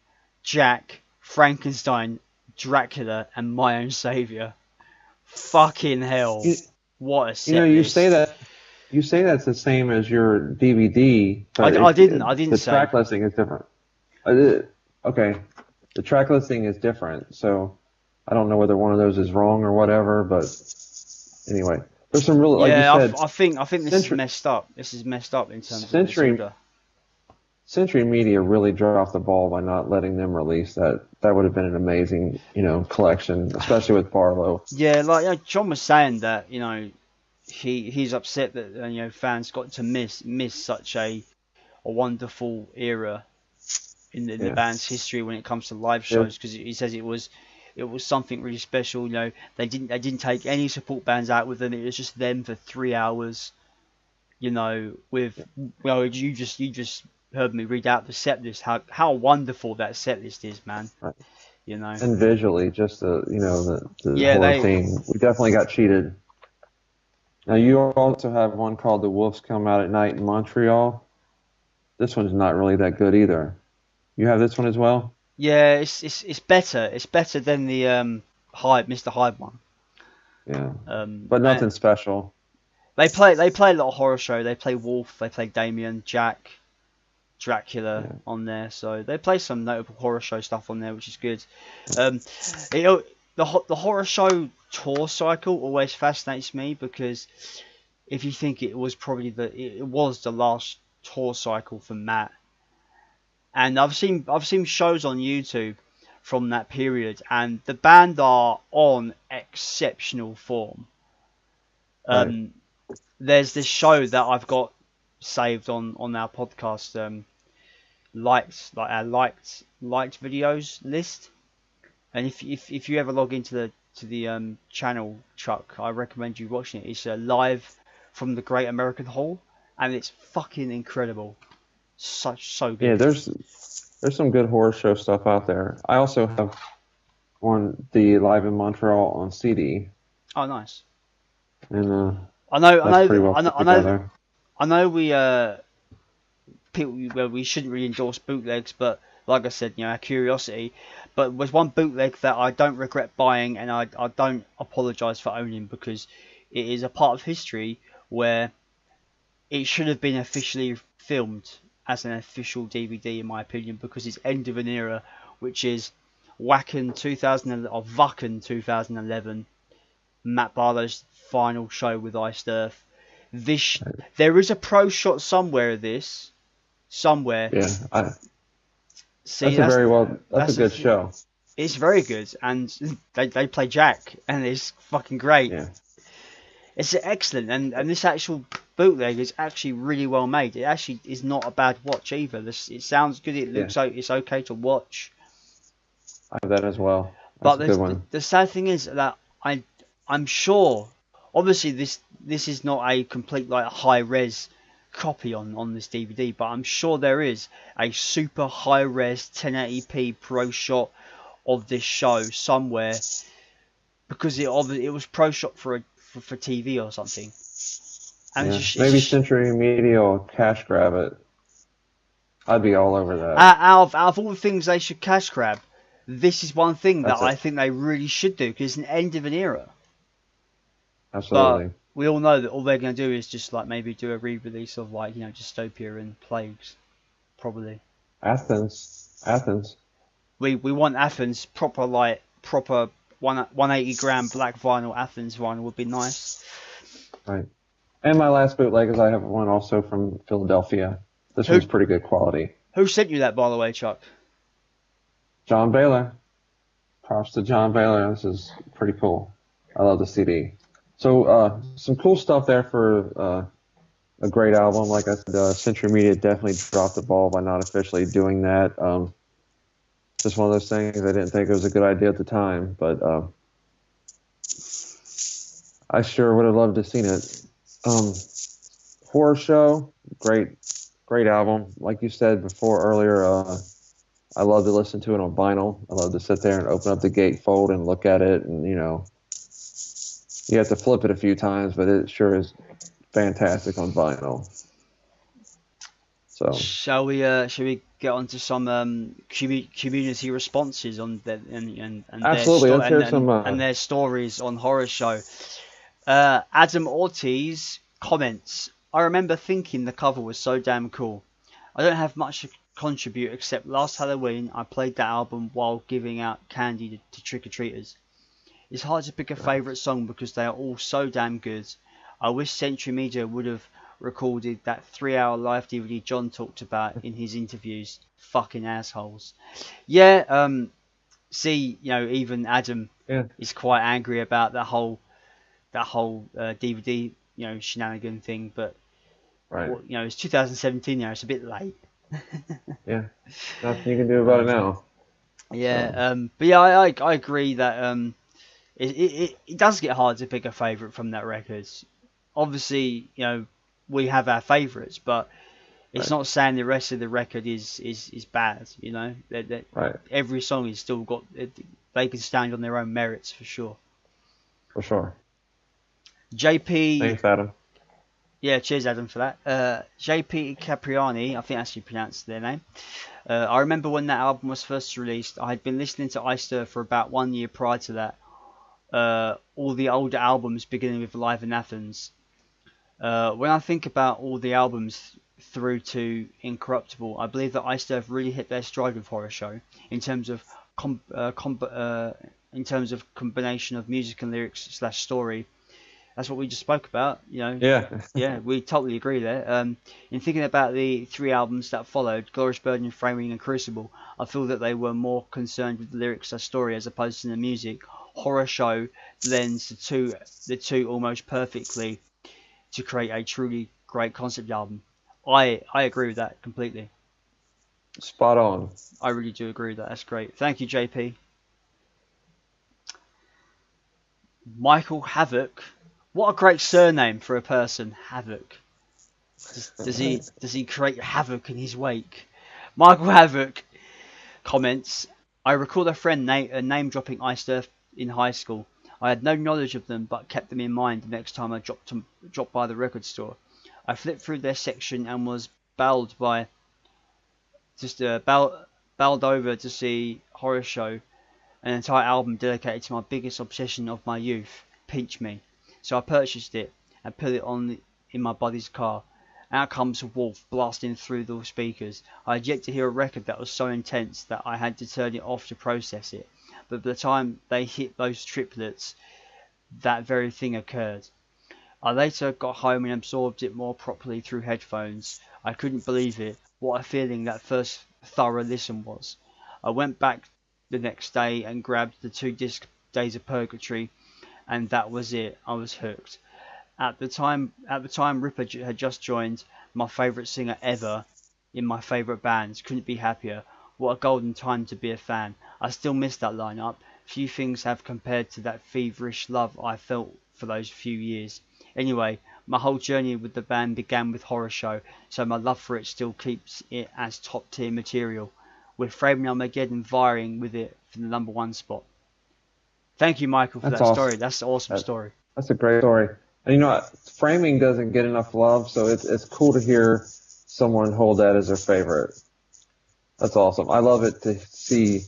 Jack, Frankenstein, Dracula, and My Own Saviour. Fucking hell. What a set list. You say that's the same as your DVD. But I didn't the say. track listing is different. Okay. The track listing is different, so I don't know whether one of those is wrong or whatever, but anyway. There's some really, like you said, I think this is messed up. This is messed up in terms of this order. Century Media really dropped the ball by not letting them release that. That would have been an amazing, collection, especially with Barlow. Yeah, like John was saying that, he's upset that fans got to miss such a wonderful era in the band's history when it comes to live shows, because he says it was it was something really special. You know, they didn't take any support bands out with them. It was just them for 3 hours. You know, you just heard me read out the set list. How wonderful that set list is, man. Right. You know. And visually, just the Yeah, horror theme. We definitely got cheated. Now you also have one called The Wolves Come Out at Night in Montreal. This one's not really that good either. You have this one as well? Yeah, it's better. It's better than the Mr. Hyde one. Yeah. But nothing special. They play a lot of horror show. They play Wolf. They play Damien, Jack, Dracula on there. So they play some notable horror show stuff on there, which is good. The horror show tour cycle always fascinates me because if you think it was the last tour cycle for Matt, and I've seen shows on YouTube from that period, and the band are on exceptional form. Right. There's this show that I've got saved on our podcast, our liked videos list, and if you ever log into the channel, Chuck, I recommend you watching it. It's live from the Great American Hall, and it's fucking incredible. So good. Yeah, there's some good horror show stuff out there. I also have the Live in Montreal on CD. Oh, nice. And I know we shouldn't really endorse bootlegs, but like I said, our curiosity. But there's one bootleg that I don't regret buying, and I don't apologise for owning, because it is a part of history where it should have been officially filmed as an official DVD, in my opinion, because it's end of an era, which is Wacken 2011, Matt Barlow's final show with Iced Earth. There is a pro shot somewhere of this. Somewhere. Yeah, that's a good show. It's very good, and they play Jack, and it's fucking great. Yeah. It's excellent, and this actual bootleg is actually really well made. It actually is not a bad watch either. It sounds good. It looks like it's okay to watch. I have that as well. That's a good one. The sad thing is that I'm sure, obviously this is not a complete high res copy on this DVD, but I'm sure there is a super high res 1080p pro shot of this show somewhere, because it was pro shot for TV or something. And maybe Century Media will cash grab it. I'd be all over that. Out of all the things they should cash grab, this is one thing that I think they really should do, because it's an end of an era. Absolutely. But we all know that all they're going to do is just maybe do a re-release of Dystopia and Plagues, probably. Athens. We want Athens, proper 180 gram black vinyl. Athens vinyl would be nice. Right. And my last bootleg is I have one also from Philadelphia. This one's pretty good quality. Who sent you that, by the way, Chuck? John Baylor. Props to John Baylor. This is pretty cool. I love the CD. So some cool stuff there for a great album. Like I said, Century Media definitely dropped the ball by not officially doing that. Just one of those things. I didn't think it was a good idea at the time, but I sure would have loved to have seen it. Horror Show, great album. Like you said before earlier, I love to listen to it on vinyl. I love to sit there and open up the gatefold and look at it, and you have to flip it a few times, but it sure is fantastic on vinyl. So shall we get on to some community responses on and absolutely. Let's hear some and their stories on Horror Show. Adam Ortiz comments, I remember thinking the cover was so damn cool. I don't have much to contribute except last Halloween I played that album while giving out candy to trick-or-treaters. It's hard to pick a favourite song because they are all so damn good. I wish Century Media would have recorded that 3-hour live DVD John talked about in his interviews. Fucking assholes. Yeah, see, even Adam is quite angry about that whole DVD, shenanigan thing, but right. It's 2017 now, it's a bit late. Yeah, nothing you can do about it now. Yeah, So, but yeah, I agree that it does get hard to pick a favourite from that record. Obviously, we have our favourites, but it's right, not saying the rest of the record is bad. That right, every song is still got they can stand on their own merits for sure. for sure. JP, Thanks, Adam. yeah, cheers Adam for that. JP Capriani, I think that's how you pronounce their name. I remember when that album was first released, I had been listening to Iced for about 1 year prior to that. All the older albums beginning with Live in Athens. When I think about all the albums through to Incorruptible, I believe that Iced really hit their stride with Horror Show in terms of combination of music and lyrics slash story. That's what we just spoke about. Yeah, Yeah, we totally agree there. In thinking about the three albums that followed, Glorious Burden, Framing, and Crucible, I feel that they were more concerned with the lyrics and story as opposed to the music. Horror Show blends the two almost perfectly to create a truly great concept album. I agree with that completely. spot on. I really do agree with that. That's great. Thank you, JP. Michael Havoc. What a great surname for a person, Havoc. Does he create havoc in his wake? Michael Havoc comments, I recall a friend name dropping Iced Earth in high school. I had no knowledge of them, but kept them in mind the next time I dropped by the record store. I flipped through their section and was bowled by just bowled over to see Horror Show, an entire album dedicated to my biggest obsession of my youth, Pinch Me. So I purchased it and put it on in my buddy's car. Out comes Wolf blasting through the speakers. I had yet to hear a record that was so intense that I had to turn it off to process it. But by the time they hit those triplets, that very thing occurred. I later got home and absorbed it more properly through headphones. I couldn't believe it. What a feeling that first thorough listen was. I went back the next day and grabbed the 2-disc Days of Purgatory, and that was it. I was hooked. At the time, Ripper had just joined, my favourite singer ever in my favourite bands. Couldn't be happier. What a golden time to be a fan. I still miss that lineup. Few things have compared to that feverish love I felt for those few years. Anyway, my whole journey with the band began with Horror Show, so my love for it still keeps it as top tier material, with Framing Armageddon vying with it for the #1 spot. Thank you, Michael, for That's that awesome. story. That's an awesome story. That's a great story. And you know what? Framing doesn't get enough love, so it's cool to hear someone hold that as their favorite. That's awesome. I love it to see.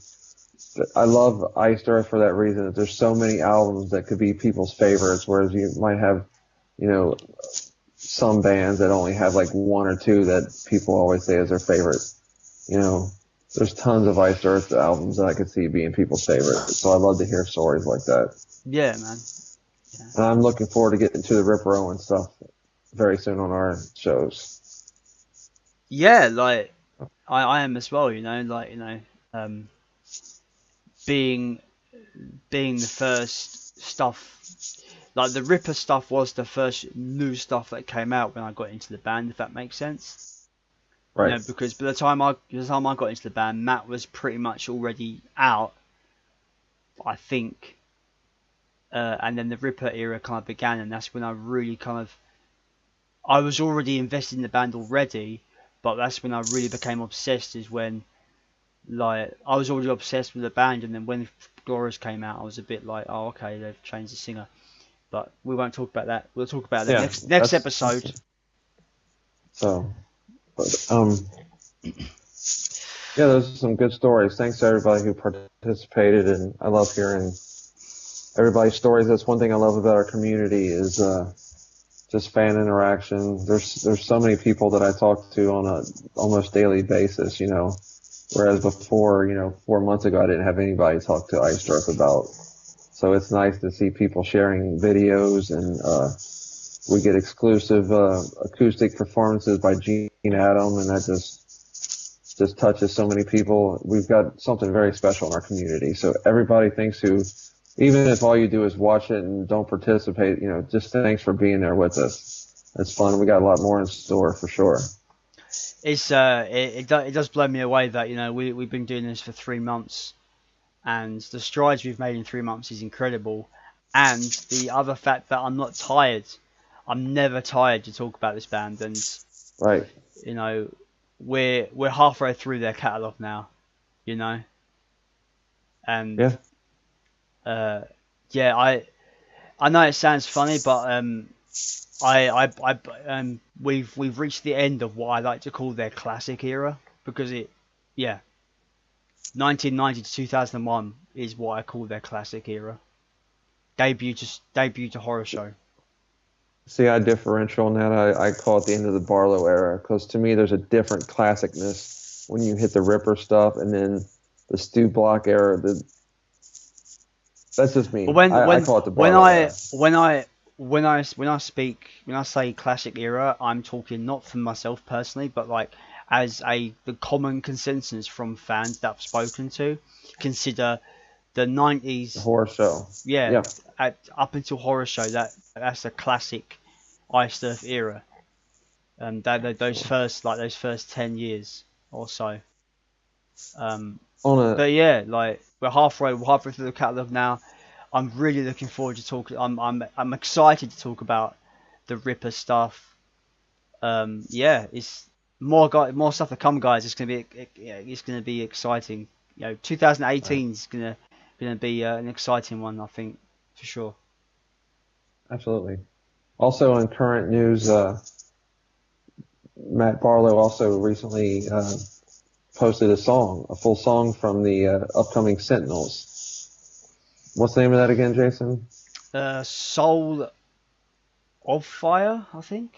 I love Iced Earth for that reason. That there's so many albums that could be people's favorites, whereas you might have, some bands that only have like one or two that people always say is their favorite. There's tons of Iced Earth albums that I could see being people's favorite. So I love to hear stories like that. Yeah, man. Yeah. And I'm looking forward to getting to the Ripper Owen stuff very soon on our shows. Yeah, like I am as well. Being the first stuff. Like the Ripper stuff was the first new stuff that came out when I got into the band, if that makes sense. Right. Because by the time I got into the band, Matt was pretty much already out, I think. And then the Ripper era kind of began, and that's when I really I was already invested in the band already, but that's when I really became obsessed. Is when, like, I was already obsessed with the band, and then when Glorious came out, I was a bit like, oh, okay, they've changed the singer. But we won't talk about that. We'll talk about that next episode. So, yeah, those are some good stories. Thanks to everybody who participated, and I love hearing everybody's stories. That's one thing I love about our community is just fan interaction. There's so many people that I talk to on a almost daily basis, whereas before, 4 months ago, I didn't have anybody to talk to Iced Earth about. So it's nice to see people sharing videos, and we get exclusive acoustic performances by Gene Adam, and that just touches so many people. We've got something very special in our community. So everybody even if all you do is watch it and don't participate, just thanks for being there with us. It's fun. We got a lot more in store for sure. It's it does blow me away that we've been doing this for 3 months, and the strides we've made in 3 months is incredible. And the other fact that I'm not tired. I'm never tired to talk about this band, and Right. you know, we're halfway through their catalogue now, you know, and Yeah. I know it sounds funny, but we've reached the end of what I like to call their classic era, because 1990 to 2001 is what I call their classic era. Debut to horror show. See, I differential on that. I call it the end of the Barlow era, because to me there's a different classicness when you hit the Ripper stuff, and then the Stu Block era. That's just me. But I call it the Barlow era. When I say classic era, I'm talking not for myself personally, but like as the common consensus from fans that I've spoken to, consider the 90s The horror show. Yeah. Up until horror show, that's a classic Iced Earth era. Those first 10 years or so. But yeah, like we're halfway through the catalogue now. I'm really looking forward to talking. I'm excited to talk about the Ripper stuff. It's more stuff to come, guys. It's gonna be exciting. 2018 is gonna be an exciting one, I think, for sure. Absolutely. Also, in current news, Matt Barlow also recently posted a full song from the upcoming Sentinels. What's the name of that again, Jason? Soul of Fire, I think.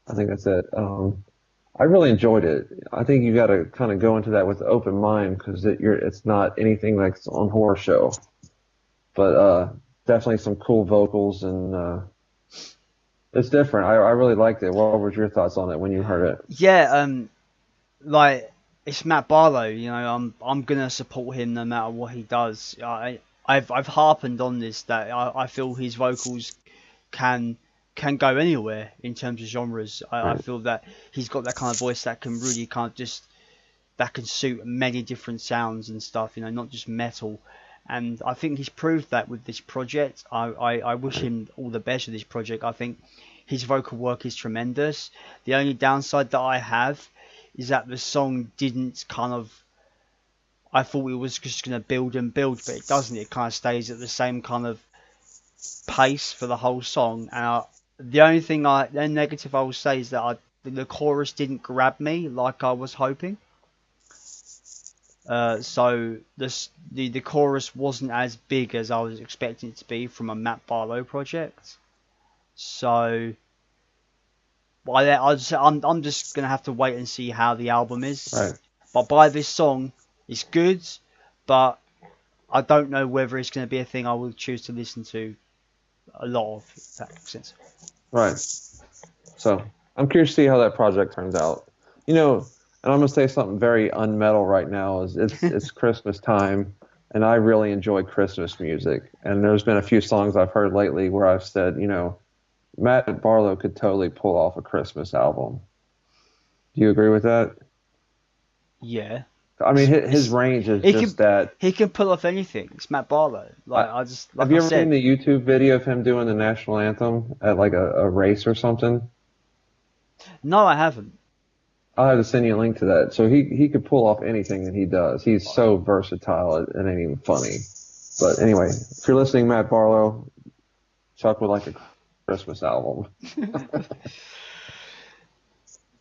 I think that's it. I really enjoyed it. I think you got to kind of go into that with an open mind, because it's not anything like it's on horror show, but definitely some cool vocals, and it's different. I really liked it. What was your thoughts on it when you heard it? Yeah, like it's Matt Barlow. I'm gonna support him no matter what he does. I've harpened on this, that I feel his vocals can go anywhere in terms of genres. I feel that he's got that kind of voice that can really that can suit many different sounds and stuff, not just metal. And I think he's proved that with this project. I wish him all the best with this project. I think his vocal work is tremendous. The only downside that I have is that the song didn't I thought it was just going to build and build, but it doesn't. It kind of stays at the same kind of pace for the whole song. And the negative I will say is that the chorus didn't grab me like I was hoping. So the chorus wasn't as big as I was expecting it to be from a Matt Barlow project. So I'm just gonna have to wait and see how the album is. Right. But by this song, it's good, but I don't know whether it's going to be a thing I will choose to listen to a lot of, if that makes sense. Right. So I'm curious to see how that project turns out. And I'm gonna say something very unmetal right now. It's Christmas time, and I really enjoy Christmas music. And there's been a few songs I've heard lately where I've said, Matt Barlow could totally pull off a Christmas album. Do you agree with that? Yeah. I mean, his range is that he can pull off anything. It's Matt Barlow. Have you ever seen the YouTube video of him doing the national anthem at like a race or something? No, I haven't. I'll have to send you a link to that. So he could pull off anything that he does. He's so versatile, it ain't even funny. But anyway, if you're listening, Matt Barlow, Chuck would like a Christmas album.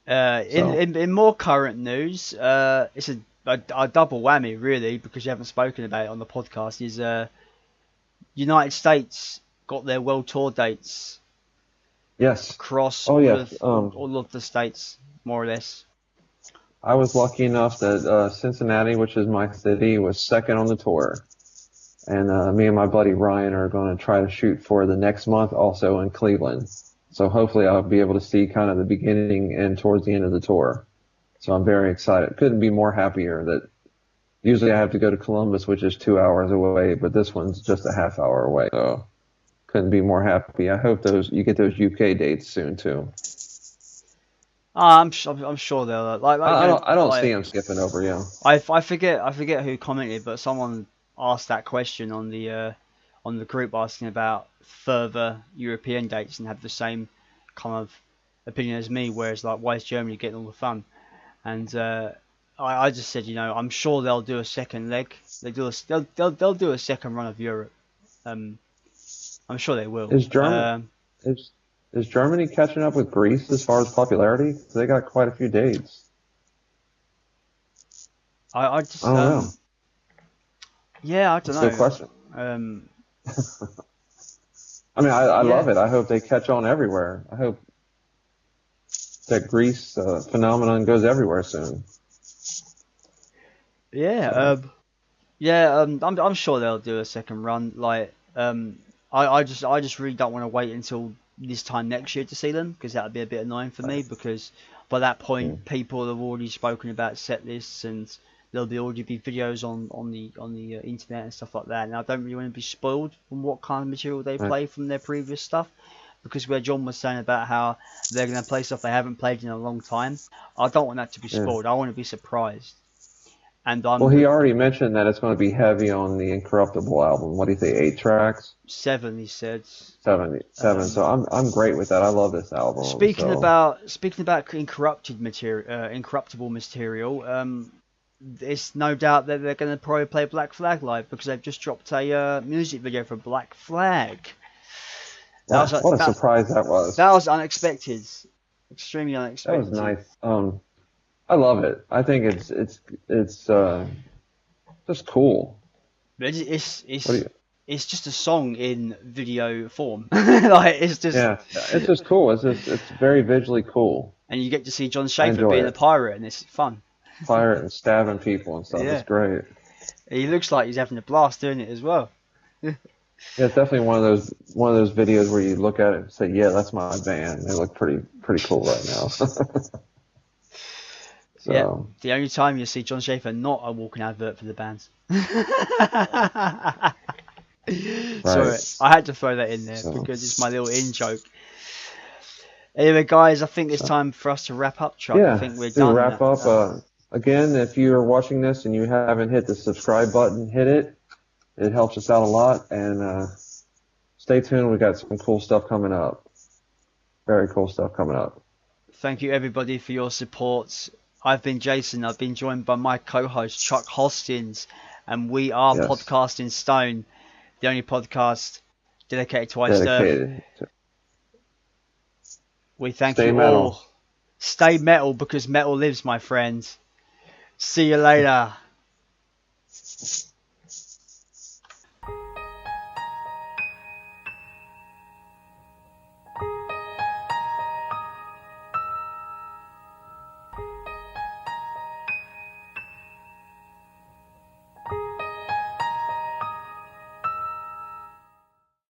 In more current news, it's a double whammy really, because you haven't spoken about it on the podcast. Is United States got their world tour dates? Yes. Across all of the states, more or less. I was lucky enough that Cincinnati, which is my city, was second on the tour. And me and my buddy Ryan are going to try to shoot for the next month also in Cleveland. So hopefully I'll be able to see kind of the beginning and towards the end of the tour. So I'm very excited. Couldn't be more happier that usually I have to go to Columbus, which is 2 hours away, but this one's just a half hour away. So couldn't be more happy. I hope you get those UK dates soon too. I'm sure they'll I don't see them skipping over. Yeah. I forget who commented, but someone asked that question on the group, asking about further European dates, and have the same kind of opinion as me. Whereas, like, why is Germany getting all the fun? And I just said, I'm sure they'll do a second leg. They'll do a second run of Europe. I'm sure they will. Is Germany catching up with Greece as far as popularity? 'Cause they got quite a few dates. I just I don't know. Yeah, I don't It's know. a good question. I mean, I Yeah. love it. I hope they catch on everywhere. I hope that Greece phenomenon goes everywhere soon. Yeah, So, I'm sure they'll do a second run. Like, I just really don't want to wait until this time next year to see them, because that would be a bit annoying for me, because by that point people have already spoken about set lists, and there'll already be videos on the internet and stuff like that. And I don't really want to be spoiled from what kind of material they right. play from their previous stuff, because where John was saying about how they're going to play stuff they haven't played in a long time, I don't want that to be Yeah. spoiled. I want to be surprised. And Well, he already mentioned that it's going to be heavy on the Incorruptible album. What do you think? 8 tracks? 7, he said. 7. So I'm great with that. I love this album. Speaking So about incorruptible material, it's no doubt that they're going to probably play Black Flag live, because they've just dropped a music video for Black Flag. what a surprise that was. That was unexpected, extremely That unexpected. was nice. I love it. I think it's just cool. But it's What do you? it's just a song in video form. Like, it's just, Yeah, it's just cool. It's very visually cool. and you get to see John I Schaefer enjoy being it. a pirate, and it's fun. Fire and stabbing people and stuff. Yeah. It's great. He looks like he's having a blast doing it as well. Yeah, it's definitely one of those videos where you look at it and say, "Yeah, that's my band." They look pretty cool right now. So Yeah, the only time you see John Schaefer not a walking advert for the band. Sorry, I had to throw that in there because it's my little in joke. Anyway, guys, I think it's time for us to wrap up, Chuck. yeah, I think we're to done. wrap up. Again, if you are watching this and you haven't hit the subscribe button, hit it. It helps us out a lot. And stay tuned. We got some cool stuff coming up. Very cool stuff coming up. Thank you, everybody, for your support. I've been Jason. I've been joined by my co-host, Chuck Hostins, and we are Podcasting Stone, the only podcast dedicated to Iced Earth. We thank you all. Stay metal, because metal lives, my friends. See you later.